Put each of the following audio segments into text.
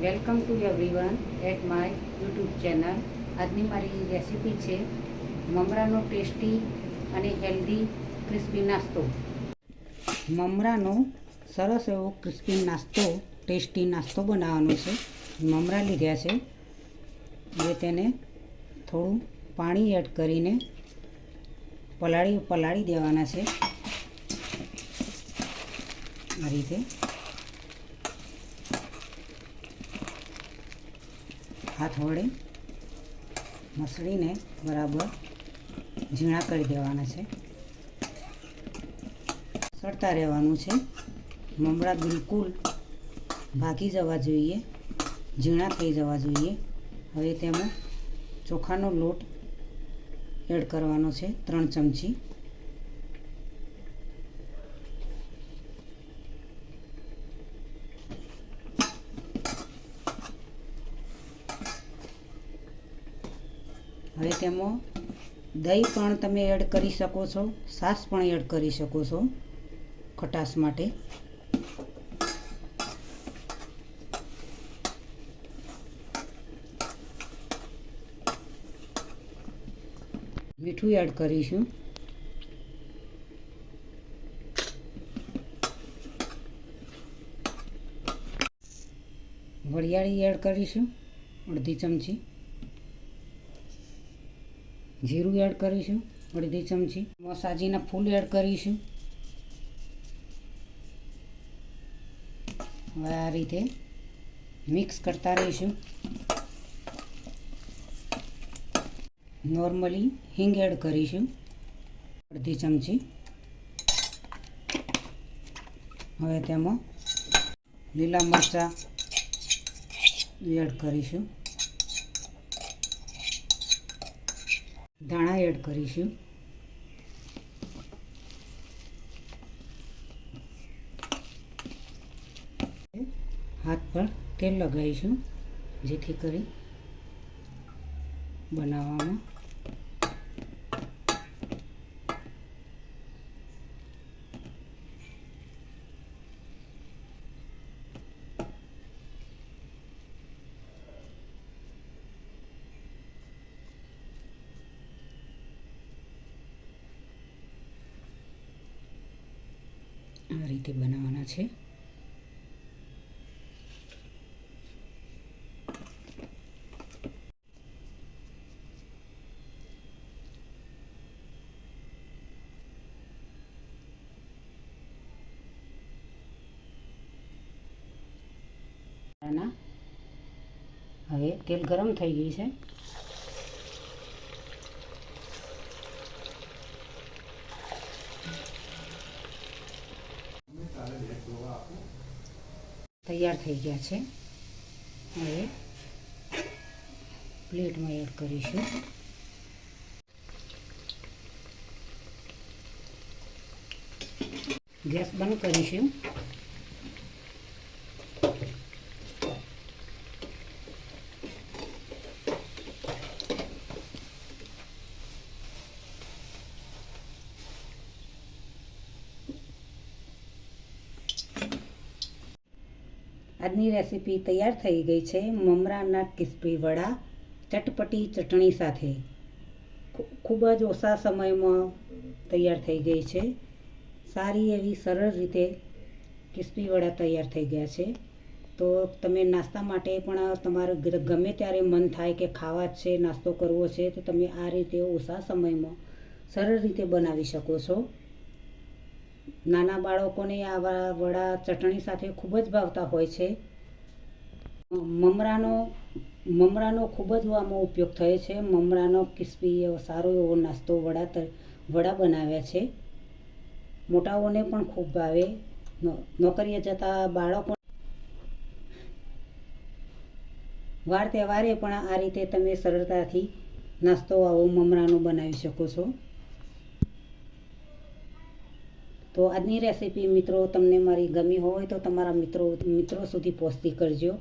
Welcome to everyone at my YouTube channel. આજની મારી recipe છે મમરાનો ટેસ્ટી અને હેલ્ધી ક્રિસ્પી નાસ્તો. મમરાનો સરસ એવો ક્રિસ્પી નાસ્તો, ટેસ્ટી નાસ્તો બનાવવાનો છે. મમરા લીધા છે, હવે તેને થોડું પાણી એડ કરીને પલાળી દેવાના છે. આ રીતે હાથ વડે મસળીને બરાબર ઝીણા કરી દેવાના છે. સળતા રહેવાનું છે. મમરા બિલકુલ ભાગી જવા જોઈએ, ઝીણા થઈ જવા જોઈએ. હવે તેમાં ચોખાનો લોટ એડ કરવાનો છે, 3 ચમચી. હવે તેમાં દહીં પણ તમે એડ કરી શકો છો, છાશ પણ એડ કરી શકો છો ખટાશ માટે. મીઠું એડ કરીશું. વરિયાળી એડ કરીશું, 1/2 ચમચી. જીરું એડ કરીશું, 1/2 ચમચી. મસાજીના ફૂલ એડ કરીશું. હવે આ રીતે મિક્સ કરતા રહીશું. નોર્મલી હિંગ એડ કરીશું, 1/2 ચમચી. હવે તેમાં લીલા મરચાં એડ કરીશું. ધાણા એડ કરીશું. હાથ પર તેલ લગાવીશું, જેથી કરી બનાવવામાં આ રીતે બનાવવાના છે. હવે તેલ ગરમ થઈ ગયું છે. તૈયાર થઈ ગયા છે. હવે પ્લેટમાં એડ કરીશું. ગેસ બંધ કરીશું. આજની રેસીપી તૈયાર થઈ ગઈ છે. મમરાના ક્રિસ્પી વડા ચટપટી ચટણી સાથે ખૂબ જ ઓછા સમયમાં તૈયાર થઈ ગઈ છે. સારી એવી સરળ રીતે ક્રિસ્પી વડા તૈયાર થઈ ગયા છે. તો તમે નાસ્તા માટે પણ તમારે ગમે ત્યારે મન થાય કે ખાવા જ છે, નાસ્તો કરવો છે, તો તમે આ રીતે ઓછા સમયમાં સરળ રીતે બનાવી શકો છો. નાના બાળકોને આવા વડા ચટણી સાથે ખૂબ જ ભાવતા હોય છે. મમરાનો ખૂબ જ આમાં ઉપયોગ થયો છે. મમરાનો ક્રિસ્પી એવો સારો એવો નાસ્તો વડા બનાવ્યા છે. મોટાઓને પણ ખૂબ ભાવે. નોકરીએ જતા બાળકો વાર તહેવારે પણ આ રીતે તમે સરળતાથી નાસ્તો આવો મમરાનો બનાવી શકો છો. તો આજની રેસીપી મિત્રો તમને મારી ગમી હોય તો તમારા મિત્રો સુધી પહોંચતી કરજો.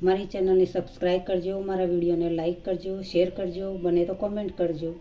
મારી ચેનલને સબસ્ક્રાઈબ કરજો, મારા વિડીયોને લાઈક કરજો, શેર કરજો, બને તો કોમેન્ટ કરજો.